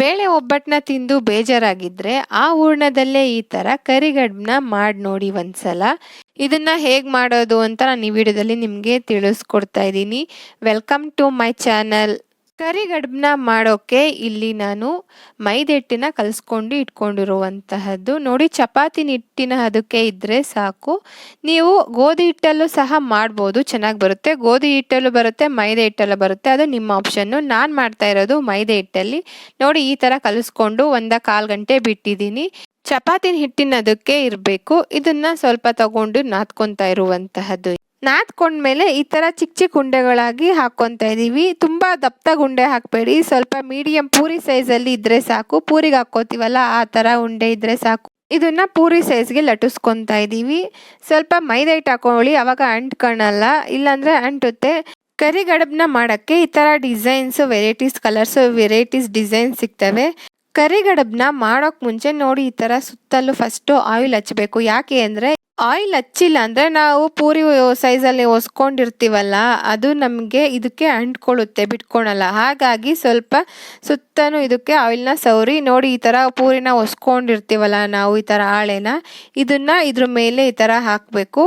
ಬೇಳೆ ಒಬ್ಬಟ್ಟನ್ನ ತಿಂದು ಬೇಜಾರಾಗಿದ್ರೆ ಆ ಹೂರ್ಣದಲ್ಲೇ ಈ ಥರ ಕರಿಗಡುಬನ್ನ ಮಾಡಿ ನೋಡಿ ಒಂದ್ಸಲ. ಇದನ್ನ ಹೇಗೆ ಮಾಡೋದು ಅಂತ ನಾನು ಈ ವಿಡಿಯೋದಲ್ಲಿ ನಿಮಗೆ ತಿಳಿಸ್ಕೊಡ್ತಾ ಇದ್ದೀನಿ. Welcome to my channel. ಕರಿಗಡುಬನ್ನ ಮಾಡೋಕ್ಕೆ ಇಲ್ಲಿ ನಾನು ಮೈದಾ ಹಿಟ್ಟನ್ನ ಕಲಿಸ್ಕೊಂಡು ಇಟ್ಕೊಂಡಿರುವಂತಹದ್ದು. ನೋಡಿ, ಚಪಾತಿ ಹಿಟ್ಟಿನ ಅದಕ್ಕೆ ಇದ್ದರೆ ಸಾಕು. ನೀವು ಗೋಧಿ ಹಿಟ್ಟಲ್ಲೂ ಸಹ ಮಾಡ್ಬೋದು, ಚೆನ್ನಾಗಿ ಬರುತ್ತೆ. ಗೋಧಿ ಹಿಟ್ಟಲ್ಲೂ ಬರುತ್ತೆ, ಮೈದಾ ಹಿಟ್ಟಲ್ಲೂ ಬರುತ್ತೆ, ಅದು ನಿಮ್ಮ ಆಪ್ಷನ್ನು. ನಾನು ಮಾಡ್ತಾ ಇರೋದು ಮೈದಾ ಹಿಟ್ಟಲ್ಲಿ. ನೋಡಿ, ಈ ಥರ ಕಲಿಸ್ಕೊಂಡು 1-1/4 ಗಂಟೆ ಬಿಟ್ಟಿದ್ದೀನಿ. ಚಪಾತಿ ಹಿಟ್ಟಿನ ಅದಕ್ಕೆ ಇರಬೇಕು. ಇದನ್ನ ಸ್ವಲ್ಪ ತಗೊಂಡು ನಾದ್ಕೊತಾ ಇರುವಂತಹದ್ದು. ನಾದ್ಕೊಂಡ್ಮೇಲೆ ಈ ಥರ ಚಿಕ್ಕ ಚಿಕ್ಕ ಉಂಡೆಗಳಾಗಿ ಹಾಕ್ಕೊತಾ ಇದ್ದೀವಿ. ತುಂಬ ದಪ್ಪ ಉಂಡೆ ಹಾಕಬೇಡಿ, ಸ್ವಲ್ಪ ಮೀಡಿಯಂ ಪೂರಿ ಸೈಜಲ್ಲಿ ಇದ್ದರೆ ಸಾಕು. ಪೂರಿಗೆ ಹಾಕ್ಕೋತೀವಲ್ಲ ಆ ಥರ ಉಂಡೆ ಇದ್ದರೆ ಸಾಕು. ಇದನ್ನ ಪೂರಿ ಸೈಜ್ಗೆ ಲಟ್ಟಿಸ್ಕೊತಾ ಇದ್ದೀವಿ. ಸ್ವಲ್ಪ ಮೈದಾ ಹಿಟ್ಟು ಹಾಕೊಳ್ಳಿ, ಅವಾಗ ಅಂಟ್ಕೊಳ್ಳಲ್ಲ, ಇಲ್ಲಾಂದರೆ ಅಂಟುತ್ತೆ. ಕರಿಗಡುಬನ್ನ ಮಾಡೋಕ್ಕೆ ಈ ಥರ designs, varieties colours, varieties designs ಸಿಗ್ತವೆ. ಕರಿಗಡುಬನ್ನ ಮಾಡೋಕೆ ಮುಂಚೆ ನೋಡಿ, ಈ ಥರ ಸುತ್ತಲೂ ಫಸ್ಟು ಆಯಿಲ್ ಹಚ್ಚಬೇಕು. ಯಾಕೆ ಅಂದರೆ ಆಯಿಲ್ ಹಚ್ಚಿಲ್ಲ ಅಂದರೆ ನಾವು ಪೂರಿ ಸೈಜಲ್ಲಿ ಹೊಸ್ಕೊಂಡಿರ್ತೀವಲ್ಲ, ಅದು ನಮಗೆ ಇದಕ್ಕೆ ಅಂಟ್ಕೊಳ್ಳುತ್ತೆ, ಬಿಟ್ಕೊಳಲ್ಲ. ಹಾಗಾಗಿ ಸ್ವಲ್ಪ ಸುತ್ತಲೂ ಇದಕ್ಕೆ ಆಯಿಲ್ನ ಸವರಿ. ನೋಡಿ, ಈ ಥರ ಪೂರಿನ ಹೊಸ್ಕೊಂಡಿರ್ತೀವಲ್ಲ ನಾವು, ಈ ಥರ ಹಾಳೆನ ಇದನ್ನು ಇದ್ರ ಮೇಲೆ ಈ ಥರ ಹಾಕಬೇಕು.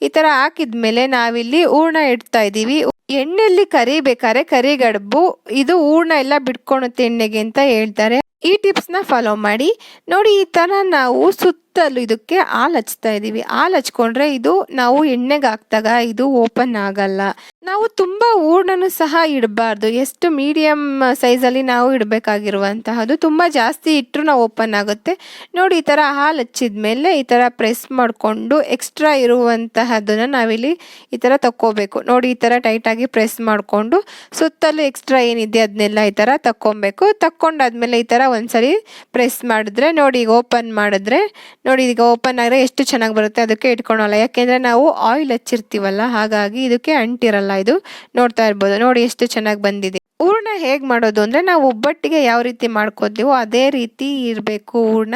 ಈ ಥರ ಹಾಕಿದ್ಮೇಲೆ ನಾವಿಲ್ಲಿ ಹೂರ್ಣ ಇಡ್ತಾ ಇದ್ದೀವಿ. ಎಣ್ಣೆಯಲ್ಲಿ ಕರಿಬೇಕಾದ್ರೆ ಕರಿಗಡುಬು ಇದು ಹೂರ್ಣ ಎಲ್ಲ ಬಿಟ್ಕೊಳುತ್ತೆ ಎಣ್ಣೆಗೆ ಅಂತ ಹೇಳ್ತಾರೆ. ಈ ಟಿಪ್ಸ್ನ ಫಾಲೋ ಮಾಡಿ. ನೋಡಿ, ಈ ಥರ ನಾವು ಸುತ್ತಲೂ ಇದಕ್ಕೆ ಹಾಲು ಹಚ್ತಾ ಇದ್ದೀವಿ. ಹಾಲು ಹಚ್ಕೊಂಡ್ರೆ ಇದು ನಾವು ಎಣ್ಣೆಗೆ ಹಾಕಿದಾಗ ಇದು ಓಪನ್ ಆಗಲ್ಲ. ನಾವು ತುಂಬ ಹೂರ್ಣನೂ ಸಹ ಇಡಬಾರ್ದು. ಎಷ್ಟು ಮೀಡಿಯಮ್ ಸೈಜಲ್ಲಿ ನಾವು ಇಡಬೇಕಾಗಿರುವಂತಹದ್ದು. ತುಂಬ ಜಾಸ್ತಿ ಇಟ್ಟರು ನಾವು ಓಪನ್ ಆಗುತ್ತೆ. ನೋಡಿ, ಈ ಥರ ಹಾಲು ಹಚ್ಚಿದ ಮೇಲೆ ಈ ಥರ ಪ್ರೆಸ್ ಮಾಡಿಕೊಂಡು ಎಕ್ಸ್ಟ್ರಾ ಇರುವಂತಹದ್ದನ್ನು ನಾವಿಲ್ಲಿ ಈ ಥರ ತಕ್ಕೋಬೇಕು. ನೋಡಿ, ಈ ಥರ ಟೈಟಾಗಿ ಪ್ರೆಸ್ ಮಾಡಿಕೊಂಡು ಸುತ್ತಲೂ ಎಕ್ಸ್ಟ್ರಾ ಏನಿದೆ ಅದನ್ನೆಲ್ಲ ಈ ಥರ ತಕ್ಕೊಬೇಕು. ತಕ್ಕೊಂಡಾದ್ಮೇಲೆ ಈ ಥರ ಒಂದ್ಸರಿ ಪ್ರೆಸ್ ಮಾಡಿದ್ರೆ ನೋಡಿ, ಈಗ ಓಪನ್ ಮಾಡಿದ್ರೆ ನೋಡಿ, ಈಗ ಓಪನ್ ಆದರೆ ಎಷ್ಟು ಚೆನ್ನಾಗಿ ಬರುತ್ತೆ. ಅದಕ್ಕೆ ಇಟ್ಕೊಳಲ್ಲ, ಯಾಕೆಂದರೆ ನಾವು ಆಯಿಲ್ ಹಚ್ಚಿರ್ತೀವಲ್ಲ, ಹಾಗಾಗಿ ಇದಕ್ಕೆ ಅಂಟಿರಲ್ಲ. ಇದು ನೋಡ್ತಾ ಇರ್ಬೋದು. ನೋಡಿ, ಎಷ್ಟು ಚೆನ್ನಾಗಿ ಬಂದಿದೆ. ಹೂರ್ಣ ಹೇಗೆ ಮಾಡೋದು ಅಂದರೆ ನಾವು ಒಬ್ಬಟ್ಟಿಗೆ ಯಾವ ರೀತಿ ಮಾಡ್ಕೋತೀವೋ ಅದೇ ರೀತಿ ಇರಬೇಕು ಹೂರ್ಣ.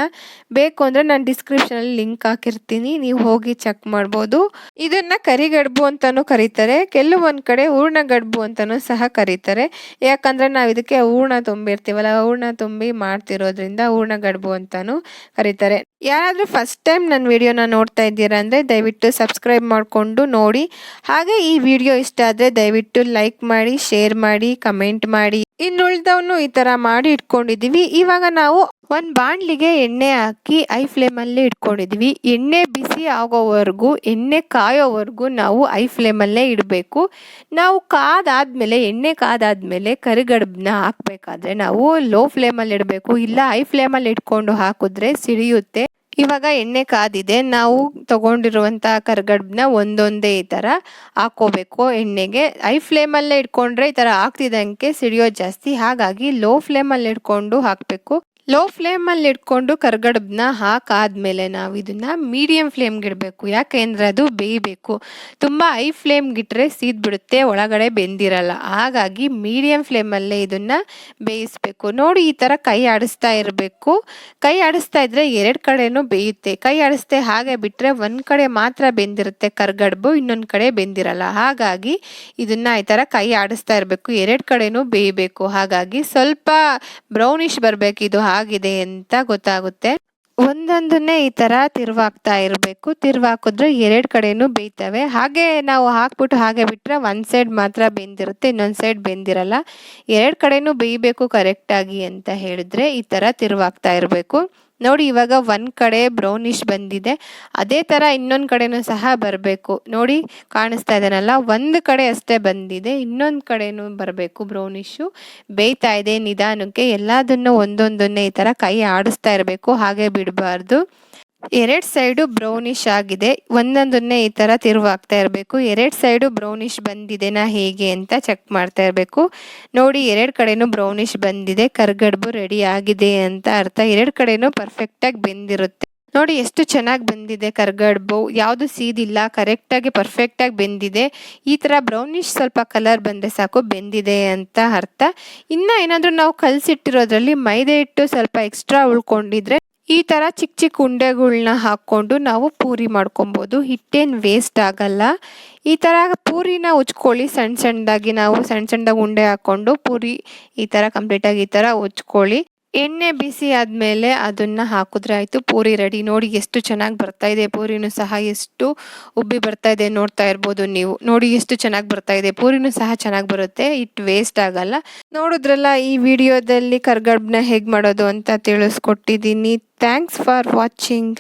ಬೇಕು ಅಂದರೆ ನಾನು ಡಿಸ್ಕ್ರಿಪ್ಷನಲ್ಲಿ ಲಿಂಕ್ ಹಾಕಿರ್ತೀನಿ, ನೀವು ಹೋಗಿ ಚೆಕ್ ಮಾಡ್ಬೋದು. ಇದನ್ನು ಕರಿಗಡುಬು ಅಂತಲೂ ಕರೀತಾರೆ, ಕೆಲವೊಂದು ಕಡೆ ಹೂರ್ಣ ಗಡುಬು ಅಂತಲೂ ಸಹ ಕರೀತಾರೆ. ಯಾಕಂದರೆ ನಾವು ಇದಕ್ಕೆ ಹೂರ್ಣ ತುಂಬಿರ್ತೀವಲ್ಲ, ಹೂರ್ಣ ತುಂಬಿ ಮಾಡ್ತಿರೋದ್ರಿಂದ ಹೂರ್ಣ ಗಡುಬು ಅಂತಲೂ ಕರೀತಾರೆ. ಯಾರಾದರೂ ಫಸ್ಟ್ ಟೈಮ್ ನನ್ನ ವಿಡಿಯೋನ ನೋಡ್ತಾ ಇದ್ದೀರಾ ಅಂದರೆ ದಯವಿಟ್ಟು ಸಬ್ಸ್ಕ್ರೈಬ್ ಮಾಡಿಕೊಂಡು ನೋಡಿ. ಹಾಗೆ ಈ ವಿಡಿಯೋ ಇಷ್ಟ ಆದರೆ ದಯವಿಟ್ಟು ಲೈಕ್ ಮಾಡಿ, ಶೇರ್ ಮಾಡಿ, ಕಮೆಂಟ್ ಮಾಡಿ. ಇನ್ನುಳಿದವನು ಈ ಥರ ಮಾಡಿ ಇಟ್ಕೊಂಡಿದ್ದೀವಿ. ಇವಾಗ ನಾವು ಒಂದು ಬಾಣಲಿಗೆ ಎಣ್ಣೆ ಹಾಕಿ ಐ ಫ್ಲೇಮಲ್ಲೇ ಇಟ್ಕೊಂಡಿದ್ದೀವಿ. ಎಣ್ಣೆ ಬಿಸಿ ಆಗೋವರೆಗೂ, ಎಣ್ಣೆ ಕಾಯೋವರೆಗೂ ನಾವು ಐ ಫ್ಲೇಮಲ್ಲೇ ಇಡಬೇಕು. ನಾವು ಎಣ್ಣೆ ಕಾದಾದ್ಮೇಲೆ ಕರಿಗಡುಬನ್ನ ಹಾಕಬೇಕಾದ್ರೆ ನಾವು ಲೋ ಫ್ಲೇಮಲ್ಲಿ ಇಡಬೇಕು. ಇಲ್ಲ ಐ ಫ್ಲೇಮಲ್ಲಿ ಇಟ್ಕೊಂಡು ಹಾಕಿದ್ರೆ ಸಿಡಿಯುತ್ತೆ. ಇವಾಗ ಎಣ್ಣೆ ಕಾದಿದೆ, ನಾವು ತಗೊಂಡಿರುವಂಥ ಕರಿಗಡುಬನ್ನ ಒಂದೊಂದೇ ಈ ಥರ ಹಾಕ್ಕೋಬೇಕು ಎಣ್ಣೆಗೆ. ಐ ಫ್ಲೇಮಲ್ಲೇ ಇಟ್ಕೊಂಡ್ರೆ ಈ ಥರ ಆಗ್ತಿದ್ದಂಗೆ ಸಿಡಿಯೋದು ಜಾಸ್ತಿ. ಹಾಗಾಗಿ ಲೋ ಫ್ಲೇಮಲ್ಲಿ ಇಟ್ಕೊಂಡು ಹಾಕಬೇಕು. ಲೋ ಫ್ಲೇಮಲ್ಲಿ ಇಟ್ಕೊಂಡು ಕರಿಗಡುಬನ್ನ ಹಾಕಾದ್ಮೇಲೆ ನಾವು ಇದನ್ನು ಮೀಡಿಯಂ ಫ್ಲೇಮ್ಗೆ ಇಡಬೇಕು. ಯಾಕೆಂದರೆ ಅದು ಬೇಯಬೇಕು. ತುಂಬ ಐ ಫ್ಲೇಮ್ಗಿಟ್ರೆ ಸೀದ್ಬಿಡುತ್ತೆ, ಒಳಗಡೆ ಬೆಂದಿರಲ್ಲ. ಹಾಗಾಗಿ ಮೀಡಿಯಂ ಫ್ಲೇಮಲ್ಲೇ ಇದನ್ನು ಬೇಯಿಸಬೇಕು. ನೋಡಿ, ಈ ಥರ ಕೈ ಆಡಿಸ್ತಾ ಇರಬೇಕು. ಕೈ ಆಡಿಸ್ತಾ ಇದ್ದರೆ ಎರಡು ಕಡೆನೂ ಬೇಯುತ್ತೆ. ಕೈ ಆಡಿಸ್ದೆ ಹಾಗೆ ಬಿಟ್ಟರೆ ಒಂದು ಕಡೆ ಮಾತ್ರ ಬೆಂದಿರುತ್ತೆ ಕರಿಗಡುಬು, ಇನ್ನೊಂದು ಕಡೆ ಬೆಂದಿರಲ್ಲ. ಹಾಗಾಗಿ ಇದನ್ನು ಈ ಥರ ಕೈ ಆಡಿಸ್ತಾ ಇರಬೇಕು, ಎರಡು ಕಡೆನೂ ಬೇಯಬೇಕು. ಹಾಗಾಗಿ ಸ್ವಲ್ಪ ಬ್ರೌನಿಷ್ ಬರಬೇಕು, ಇದು ಆಗಿದೆ ಅಂತ ಗೊತ್ತಾಗುತ್ತೆ. ಒಂದೊಂದನ್ನೇ ಈ ಥರ ತಿರುವಾಕ್ತಾ ಇರಬೇಕು. ತಿರುವಾಕಿದ್ರೆ ಎರಡು ಕಡೆನೂ ಬೇಯ್ತವೆ. ಹಾಗೆ ನಾವು ಹಾಕ್ಬಿಟ್ಟು ಹಾಗೆ ಬಿಟ್ಟರೆ ಒಂದು ಸೈಡ್ ಮಾತ್ರ ಬೆಂದಿರುತ್ತೆ, ಇನ್ನೊಂದು ಸೈಡ್ ಬೆಂದಿರಲ್ಲ. ಎರಡು ಕಡೆನೂ ಬೇಯಬೇಕು ಕರೆಕ್ಟಾಗಿ ಅಂತ ಹೇಳಿದ್ರೆ ಈ ಥರ ತಿರುವಾಕ್ತಾ ಇರಬೇಕು. ನೋಡಿ, ಇವಾಗ ಒಂದು ಕಡೆ ಬ್ರೌನಿಷ್ ಬಂದಿದೆ, ಅದೇ ಥರ ಇನ್ನೊಂದು ಕಡೆನೂ ಸಹ ಬರಬೇಕು. ನೋಡಿ, ಕಾಣಿಸ್ತಾ ಇದೆನಲ್ಲ, ಒಂದು ಕಡೆ ಅಷ್ಟೇ ಬಂದಿದೆ, ಇನ್ನೊಂದು ಕಡೆನೂ ಬರಬೇಕು ಬ್ರೌನಿಷು. ಬೇಯ್ತಾ ಇದೆ ನಿಧಾನಕ್ಕೆ. ಎಲ್ಲದನ್ನು ಒಂದೊಂದನ್ನೇ ಈ ಥರ ಕೈ ಆಡಿಸ್ತಾ ಇರಬೇಕು, ಹಾಗೆ ಬಿಡಬಾರ್ದು. ಎರಡು ಸೈಡು ಬ್ರೌನಿಷ್ ಆಗಿದೆ, ಒಂದೊಂದನ್ನೇ ಈ ಥರ ತಿರುವಾಗ್ತಾ ಇರಬೇಕು. ಎರಡು ಸೈಡು ಬ್ರೌನಿಷ್ ಬಂದಿದೆನಾ ಹೇಗೆ ಅಂತ ಚೆಕ್ ಮಾಡ್ತಾ ಇರಬೇಕು. ನೋಡಿ, ಎರಡು ಕಡೆನೂ ಬ್ರೌನಿಷ್ ಬಂದಿದೆ, ಕರಿಗಡುಬು ರೆಡಿ ಆಗಿದೆ ಅಂತ ಅರ್ಥ. ಎರಡು ಕಡೆನೂ ಪರ್ಫೆಕ್ಟಾಗಿ ಬೆಂದಿರುತ್ತೆ. ನೋಡಿ, ಎಷ್ಟು ಚೆನ್ನಾಗಿ ಬಂದಿದೆ ಕರಿಗಡುಬು, ಯಾವುದು ಸೀದಿಲ್ಲ, ಕರೆಕ್ಟಾಗಿ ಪರ್ಫೆಕ್ಟಾಗಿ ಬೆಂದಿದೆ. ಈ ಥರ ಬ್ರೌನಿಷ್ ಸ್ವಲ್ಪ ಕಲರ್ ಬಂದರೆ ಸಾಕು, ಬೆಂದಿದೆ ಅಂತ ಅರ್ಥ. ಇನ್ನು ಏನಾದರೂ ನಾವು ಕಲಸಿಟ್ಟಿರೋದ್ರಲ್ಲಿ ಮೈದಾ ಹಿಟ್ಟು ಸ್ವಲ್ಪ ಎಕ್ಸ್ಟ್ರಾ ಉಳ್ಕೊಂಡಿದ್ರೆ ಈ ಥರ ಚಿಕ್ಕ ಚಿಕ್ಕ ಉಂಡೆಗಳನ್ನ ಹಾಕ್ಕೊಂಡು ನಾವು ಪೂರಿ ಮಾಡ್ಕೊಬೋದು. ಹಿಟ್ಟೇನು ವೇಸ್ಟ್ ಆಗಲ್ಲ. ಈ ಥರ ಪೂರಿನ ಉಜ್ಕೊಳ್ಳಿ, ಸಣ್ಣದಾಗಿ ನಾವು ಸಣ್ಣದಾಗಿ ಉಂಡೆ ಹಾಕ್ಕೊಂಡು ಪೂರಿ ಈ ಥರ ಕಂಪ್ಲೀಟಾಗಿ ಈ ಥರ ಉಜ್ಕೊಳ್ಳಿ. ಎಣ್ಣೆ ಬಿಸಿ ಆದಮೇಲೆ ಅದನ್ನು ಹಾಕಿದ್ರೆ ಆಯಿತು. ಪೂರಿ ರೆಡಿ. ನೋಡಿ ಎಷ್ಟು ಚೆನ್ನಾಗಿ ಬರ್ತಾ ಇದೆ. ಪೂರಿನೂ ಸಹ ಎಷ್ಟು ಉಬ್ಬಿ ಬರ್ತಾ ಇದೆ ನೋಡ್ತಾ ಇರ್ಬೋದು ನೀವು. ನೋಡಿ ಎಷ್ಟು ಚೆನ್ನಾಗಿ ಬರ್ತಾ ಇದೆ. ಪೂರಿನೂ ಸಹ ಚೆನ್ನಾಗಿ ಬರುತ್ತೆ, ಹಿಟ್ಟು ವೇಸ್ಟ್ ಆಗಲ್ಲ. ನೋಡಿದ್ರಲ್ಲ ಈ ವಿಡಿಯೋದಲ್ಲಿ ಕರಿಗಡುಬನ್ನ ಹೇಗೆ ಮಾಡೋದು ಅಂತ ತಿಳಿಸ್ಕೊಟ್ಟಿದ್ದೀನಿ. Thanks for watching.